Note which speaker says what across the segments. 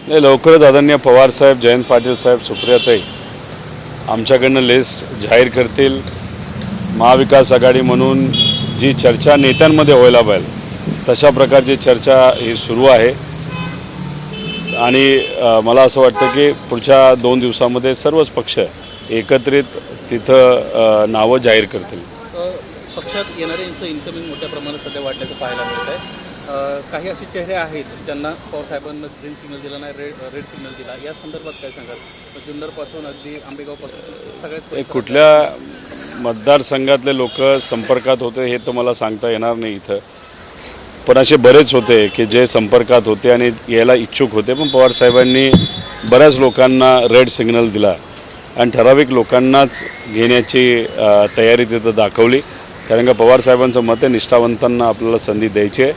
Speaker 1: नाही, लवकरच आदरणीय पवारसाहेब, जयंत पाटील साहेब, सुप्रियाताई आमच्याकडनं लिस्ट जाहीर करतील. महाविकास आघाडी म्हणून जी चर्चा नेत्यांमध्ये व्हायला पाहिजे तशा प्रकारची चर्चा ही सुरू आहे आणि मला असं वाटतं की पुढच्या 2 दिवसामध्ये सर्वच पक्ष एकत्रित तिथं नावं जाहीर करतील.
Speaker 2: पक्षात येणाऱ्यांचं इन्कमिंग मोठ्या प्रमाणात सध्या वाढल्याचं पाहायला मिळत आहे. काही असे चेहरे आहेत ज्यांना पवारसाहेबांना ग्रीन सिग्नल दिला नाही, रेड सिग्नल दिला. या संदर्भात काय सांगाल? जुन्नरपासून अगदी आंबेगावपासून सगळ्यात
Speaker 1: कुठल्या मतदारसंघातले लोक संपर्कात होते हे तर मला सांगता येणार नाही इथं, पण असे बरेच होते की जे संपर्कात होते आणि यायला इच्छुक होते, पण पवारसाहेबांनी बऱ्याच लोकांना रेड सिग्नल दिला आणि ठराविक लोकांनाच घेण्याची तयारी तिथं दाखवली. कारण का पवारसाहेबांचं मत आहे निष्ठावंतांना आपल्याला संधी द्यायची आहे.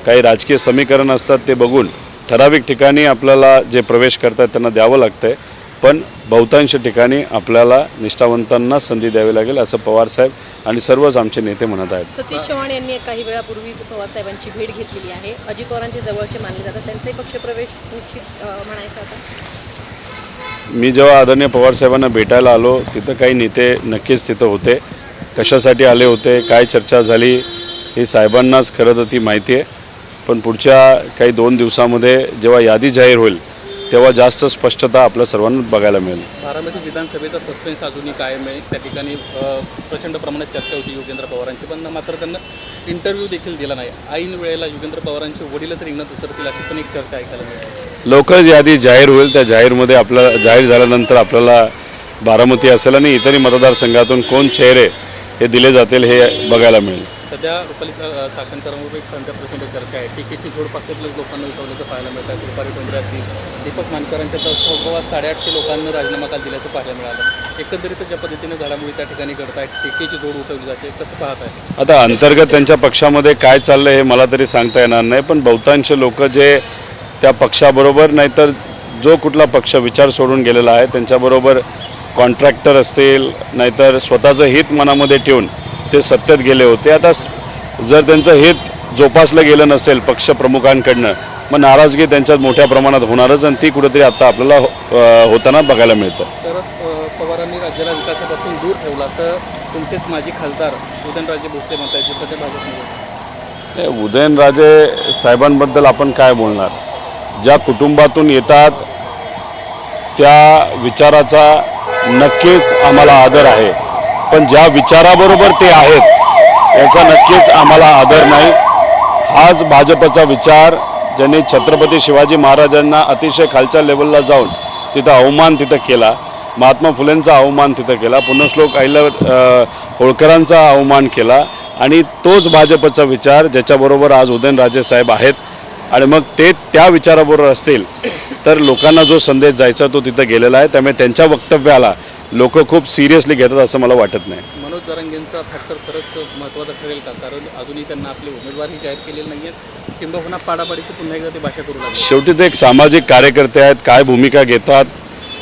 Speaker 1: काही राजकीय समीकरण असतात ते बघून ठराविक ठिकाणी आपल्याला जे प्रवेश करतात त्यांना द्यावं लागतं आहे, पण बहुतांश ठिकाणी आपल्याला निष्ठावंतांना संधी द्यावी लागेल असं पवारसाहेब आणि सर्वच आमचे नेते म्हणत आहेत.
Speaker 3: सतीश चव्हाण यांनी काही वेळापूर्वीच पवारसाहेबांची भेट घेतलेली आहे. अजित पवारांचे जवळचे मानले जातात, त्यांचाही पक्षप्रवेश निश्चित म्हणायचा आता.
Speaker 1: मी जेव्हा आदरणीय पवारसाहेबांना भेटायला आलो तिथं काही नेते नक्कीच तिथं होते. कशासाठी आले होते, काय चर्चा झाली हे साहेबांनाच खरं तर ती माहिती आहे, पण पुढच्या काही 2 दिवसामध्ये जेव्हा यादी जाहीर होईल तेव्हा जास्त स्पष्टता आपल्या सर्वांना बघायला मिळेल.
Speaker 2: बारामती विधानसभेचा सस्पेन्स अजूनही कायम आहे. त्या ठिकाणी प्रचंड प्रमाणात चर्चा होती योगेंद्र पवारांची, पण मात्र त्यांना इंटरव्ह्यू देखील दिला नाही. ऐन वेळेला योगेंद्र पवारांचे वडीलच रिंगणात उतरतील अशी पण एक चर्चा ऐकायला मिळते.
Speaker 1: लवकरच यादी जाहीर होईल. त्या जाहीरमध्ये आपल्याला जाहीर झाल्यानंतर आपल्याला बारामती असेल आणि इतरही मतदारसंघातून कोण चेहरे हे दिले जातील हे बघायला मिळेल.
Speaker 2: सध्या रुपाली चाकणकरांवर एक सध्या प्रचंड चर्चा आहे. टीकेची जोड पक्षातल्या लोकांना उठवल्याचं पाहायला मिळतात. रुपाली डोंगरे असतील, दीपक मानकरांच्या तर सोबत 850 लोकांना राजीनामा काल दिल्याचं पाहायला मिळालं. एकंदरीत ज्या पद्धतीने घडामोडी त्या ठिकाणी घडत आहेत, टीकेची जोड उठवली जाते, कसं पाहत आहे?
Speaker 1: आता अंतर्गत त्यांच्या पक्षामध्ये काय चाललं हे मला तरी सांगता येणार नाही, पण बहुतांश लोक जे त्या पक्षाबरोबर नाहीतर जो कुठला पक्ष विचार सोडून गेलेला आहे त्यांच्याबरोबर कॉन्ट्रॅक्टर असतील नाहीतर स्वतःचं हित मनामध्ये ठेवून ते सत्तेत गेले होते. आता जर त्यांचं हित जोपासलं गेलं नसेल पक्षप्रमुखांकडनं मग नाराजगी त्यांच्यात मोठ्या प्रमाणात होणारच आणि ती कुठेतरी आता आपल्याला होताना बघायला मिळतं.
Speaker 2: शरद पवारांनी राज्याला विकासापासून दूर ठेवला असं तुमचेच माजी खासदार उदयनराजे भोसले म्हणतात, जे सध्या भाजपमध्ये.
Speaker 1: उदयनराजे साहेबांबद्दल आपण काय बोलणार? ज्या कुटुंबातून येतात त्या विचाराचा नक्कीच आम्हाला आदर आहे, पण ज्या विचाराबरोबर ते आहेत याचा नक्कीच आम्हाला आदर नाही. हाच भाजपचा विचार ज्यांनी छत्रपती शिवाजी महाराजांना अतिशय खालच्या लेवलला जाऊन तिथं अवमान तिथं केला, महात्मा फुलेंचा अवमान तिथं केला, पुण्यश्लोक अहिल्या होळकरांचा अवमान केला आणि तोच भाजपचा विचार ज्याच्याबरोबर आज उदयनराजे साहेब आहेत आणि मग ते त्या विचाराबरोबर असतील तर लोकांना जो संदेश जायचा तो तिथं गेलेला आहे. त्यामुळे त्यांच्या वक्तव्याला लोक खूप सिरियसली घेतात असं मला वाटत नाही.
Speaker 2: मनोज जरांगेंचा फॅक्टर खरंच महत्त्वाचा ठरेल का? कारण अजूनही त्यांना आपले उमेदवारही जाहीर केलेले नाही आहेत, किंबहुना पाडापाडीची पुन्हा एकदा ते भाषा करू लागले.
Speaker 1: शेवटी ते एक सामाजिक कार्यकर्ते आहेत, काय भूमिका घेतात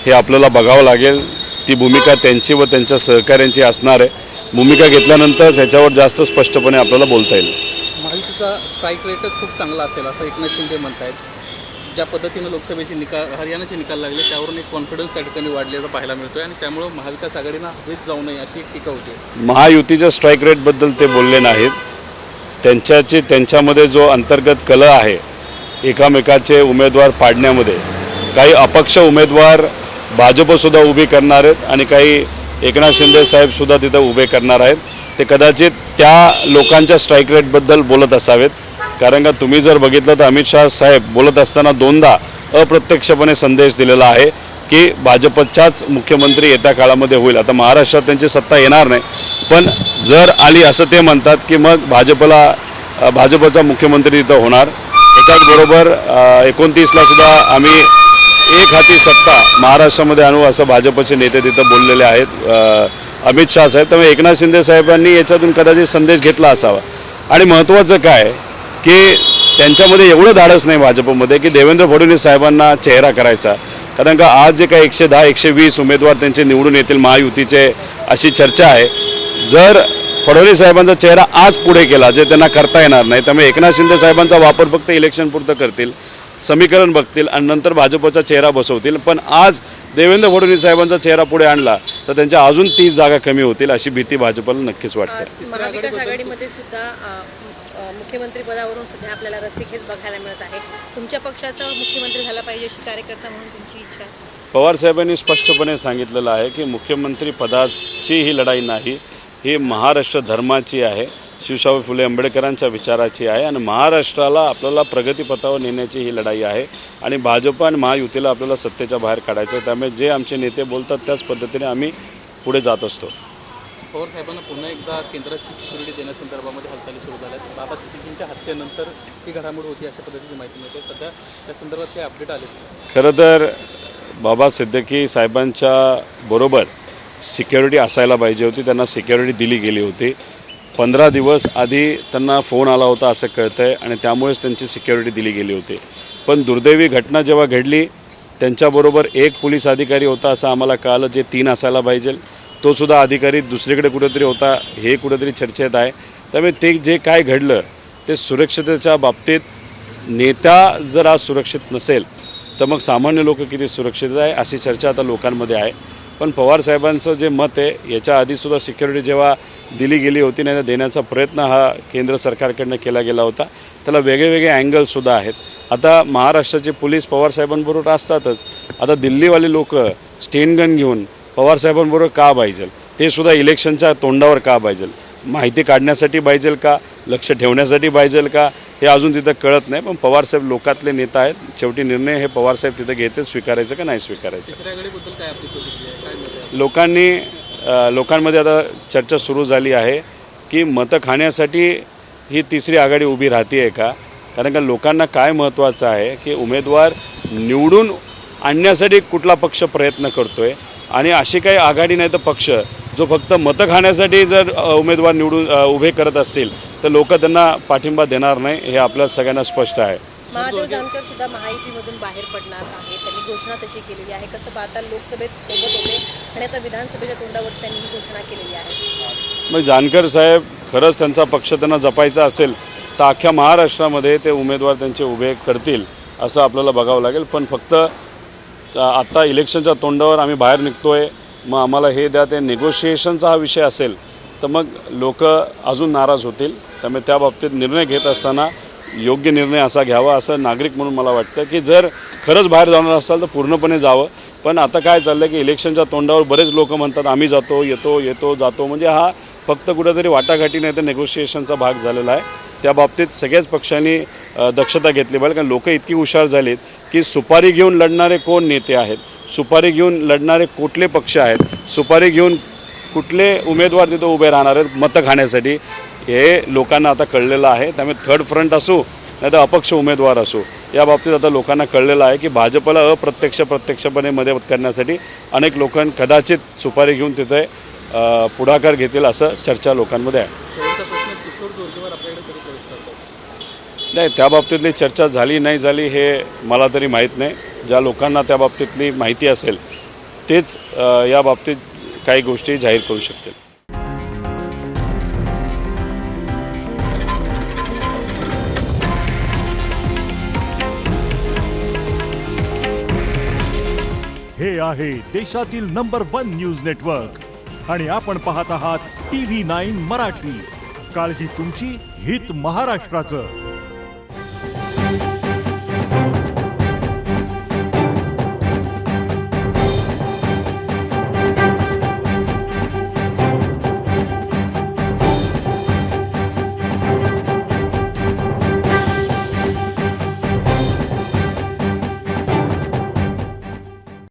Speaker 1: हे आपल्याला बघावं लागेल. ती भूमिका त्यांची व त्यांच्या सहकाऱ्यांची असणार आहे. भूमिका घेतल्यानंतर ह्याच्यावर जास्त स्पष्टपणे आपल्याला बोलता येईल.
Speaker 2: महायुतीचा स्ट्राईक रेटच खूप चांगला असेल असं एकनाथ शिंदे म्हणतायत. ज्या पद्धतीनं लोकसभेचे निकाल, हरियाणाचे निकाल लागले त्यावरून एक कॉन्फिडन्स त्या ठिकाणी वाढलेला पाहायला मिळतोय आणि त्यामुळं महाविकास आघाडीनं हवेत जाऊ नये अशी एक टीका होती.
Speaker 1: महायुतीच्या स्ट्राईक रेटबद्दल ते बोलले नाहीत. त्यांच्यामध्ये जो अंतर्गत कलह आहे एकामेकाचे उमेदवार पाडण्यामध्ये, काही अपक्ष उमेदवार भाजपसुद्धा उभी करणार आहेत आणि काही एकनाथ शिंदे साहेबसुद्धा तिथं उभे करणार आहेत. ते कदाचित त्या लोकांच्या स्ट्राईक रेटबद्दल बोलत असावेत. कारण का तुम्ही जर बघितलं तर अमित शाह साहेब बोलत असताना 2दा अप्रत्यक्षपणे संदेश दिलेला आहे की भाजपच्याच मुख्यमंत्री येत्या काळामध्ये होईल. आता महाराष्ट्रात त्यांची सत्ता येणार नाही, पण जर आली असं ते म्हणतात की मग भाजपचा मुख्यमंत्री तिथं होणार. त्याच्याचबरोबर 29ला सुद्धा आम्ही एक हाती सत्ता महाराष्ट्रामध्ये आणू असं भाजपचे नेते तिथं बोललेले आहेत अमित शाह साहेब. त्यामुळे एकनाथ शिंदे साहेबांनी याच्यातून कदाचित संदेश घेतला असावा. आणि महत्त्वाचं काय की त्यांच्यामध्ये एवढं धाडस नाही भाजपमध्ये की देवेंद्र फडणवीस साहेबांना चेहरा करायचा. कारण का आज जे काही 110-120 उमेदवार त्यांचे निवडून येतील महायुतीचे अशी चर्चा आहे. जर फडणवीस साहेबांचा चेहरा आज पुढे केला जे त्यांना करता येणार नाही, त्यामुळे एकनाथ शिंदे साहेबांचा वापर फक्त इलेक्शन पुरतं करतील. समीकरण बघतील आणि नंतर भाजपचा चेहरा बसवतील. पण आज देवेंद्र फडणवीस साहेबांचा चेहरा पुढे आणला तर त्यांच्या अजून 30 जागा कमी होतील अशी भीती भाजपला नक्कीच वाटते.
Speaker 3: महाविकास आघाडीमध्ये सुद्धा मुख्यमंत्री पदावरून सध्या आपल्याला रस्सीखेच बघायला मिळत आहे. तुमच्या पक्षाचा मुख्यमंत्री झाला पाहिजे अशी कार्यकर्ता म्हणून तुमची इच्छा आहे?
Speaker 1: पवार साहेबांनी स्पष्टपणे सांगितलेलं आहे की मुख्यमंत्री पदाची ही लढाई नाही, ही महाराष्ट्र धर्माची आहे, शिवशाहू फुले आंबेडकरांच्या विचाराची आहे आणि महाराष्ट्राला आपल्याला प्रगतीपथावर नेण्याची ही लढाई आहे आणि भाजप आणि महायुतीला आपल्याला सत्तेच्या बाहेर काढायचं आहे. त्यामुळे जे आमचे नेते बोलतात त्याच पद्धतीने आम्ही पुढे जात असतो.
Speaker 2: पवार साहेबांना पुन्हा एकदा केंद्राची सिक्युरिटी देण्यासंदर्भामध्ये हालचाली सुरू झाल्या. बाबा सिद्दीकींच्या हत्येनंतर ही घडामोड होती अशा पद्धतीची माहिती मिळते. सध्या त्या संदर्भात काही अपडेट आले?
Speaker 1: खरं तर बाबा सिद्दीकी साहेबांच्या बरोबर सिक्युरिटी असायला पाहिजे होती, त्यांना सिक्युरिटी दिली गेली होती. 15 दिवस आधी त्यांना फोन आला होता असं कळतं आहे आणि त्यामुळेच त्यांची सिक्युरिटी दिली गेली होती. पण दुर्दैवी घटना जेव्हा घडली त्यांच्याबरोबर एक पोलीस अधिकारी होता असं आम्हाला कळालं, जे 3 असायला पाहिजे. तो सुद्धा अधिकारी दुसरीकडे कुठेतरी होता हे कुठेतरी चर्चेत आहे. त्यामुळे ते जे काय घडलं ते सुरक्षिततेच्या बाबतीत नेता जर आज सुरक्षित नसेल तर मग सामान्य लोक किती सुरक्षित आहे अशी चर्चा आता लोकांमध्ये आहे. पण पवार साहेबांचं जे मत आहे याच्या आधीसुद्धा सिक्युरिटी जेव्हा दिली गेली होती नाही तर देण्याचा प्रयत्न हा केंद्र सरकारकडनं केला गेला होता. त्याला वेगळे अँगलसुद्धा आहेत. आता महाराष्ट्राचे पोलीस पवार साहेबांबरोबर असतातच, आता दिल्लीवाले लोक स्टेनगन घेऊन पवार साहेबांबरोबर का पाहिजे, ते सुद्धा इलेक्शनच्या तोंडावर का पाहिजे, माहिती काढण्यासाठी पाहिजे का, लक्ष ठेवण्यासाठी पाहिजे का, हे अजून तिथं कळत नाही. पण पवारसाहेब लोकातले नेता आहेत, शेवटी निर्णय हे पवारसाहेब तिथं घेतील, स्वीकारायचं का नाही स्वीकारायचं.
Speaker 2: तिसऱ्या आघाडीबद्दल काय आपली प्रतिक्रिया आहे? काय मत आहे?
Speaker 1: लोकांमध्ये आता चर्चा सुरू झाली आहे की मतं खाण्यासाठी ही तिसरी आघाडी उभी राहते आहे का. कारण का लोकांना काय महत्त्वाचं आहे की उमेदवार निवडून आणण्यासाठी कुठला पक्ष प्रयत्न करतो आहे आणि अशी काही आघाडी नाही तर पक्ष जो फक्त मतं खाण्यासाठी जर उमेदवार निवडून उभे करत असतील तर लोक त्यांना पाठिंबा देणार नाही, हे आपल्या सगळ्यांना स्पष्ट आहे.
Speaker 3: महादेव जानकर सुद्धा महायुतीमधून बाहेर पडणार आहे, त्यांनी घोषणा तशी केलेली आहे. कसं पाहता, लोकसभेत सोबत होते आणि आता विधानसभेच्या तोंडावर त्यांनी ही घोषणा केलेली आहे.
Speaker 1: मग जानकर साहेब खरंच त्यांचा पक्ष त्यांना जपायचा असेल तर अख्ख्या महाराष्ट्रामध्ये ते उमेदवार त्यांचे उभे करतील असं आपल्याला बघावं लागेल. पण फक्त आत्ता इलेक्शनच्या तोंडावर आम्ही बाहेर निघतो आहे, मग आम्हाला हे द्या, ते निगोशिएशनचा हा विषय असेल तर मग लोक अजून नाराज होतील. त्यामुळे त्या बाबतीत निर्णय घेत असताना योग्य निर्णय असा घ्यावा असं नागरिक म्हणून मला वाटतं की जर खरंच बाहेर जाणार असाल तर पूर्णपणे जावं. पण आता काय चाललं की इलेक्शनच्या तोंडावर बरेच लोक म्हणतात आम्ही जातो येतो जातो, म्हणजे हा फक्त कुठेतरी वाटाघाटी नाही तर नेगोशिएशनचा भाग झालेला आहे. त्या बाबतीत सगळ्याच पक्षांनी दक्षता घेतली पाहिजे. कारण लोक इतकी हुशार झालीत की सुपारी घेऊन लढणारे कोण नेते आहेत, सुपारी घेऊन लढणारे कुठले पक्ष आहेत, सुपारी घेऊन कुठले उमेदवार तिथं उभे राहणार आहेत मतं खाण्यासाठी, हे लोकांना आता कळलेलं आहे. त्यामुळे थर्ड फ्रंट असो नाही तर अपक्ष उमेदवार असो, या बाबतीत आता लोकांना कळलेलं आहे की भाजपला प्रत्यक्षपणे मदत करण्यासाठी अनेक लोकांनी कदाचित सुपारी घेऊन तिथे पुढाकार घेतील असं चर्चा लोकांमध्ये आहे.
Speaker 2: शेवटचा प्रश्न, किशोर जोरगेवार आपल्याकडे कधी प्रवेश करतात?
Speaker 1: नाही, त्या बाबतीतली चर्चा झाली नाही झाली हे मला तरी माहीत नाही. ज्या लोकांना त्या बाबतीतली माहिती असेल तेच या बाबतीत काही गोष्टी जाहीर करू शकतील.
Speaker 4: हे आहे देशातील नंबर 1 न्यूज नेटवर्क आणि आपण पाहत आहात TV9 मराठी. काळजी तुमची, हित महाराष्ट्राचं.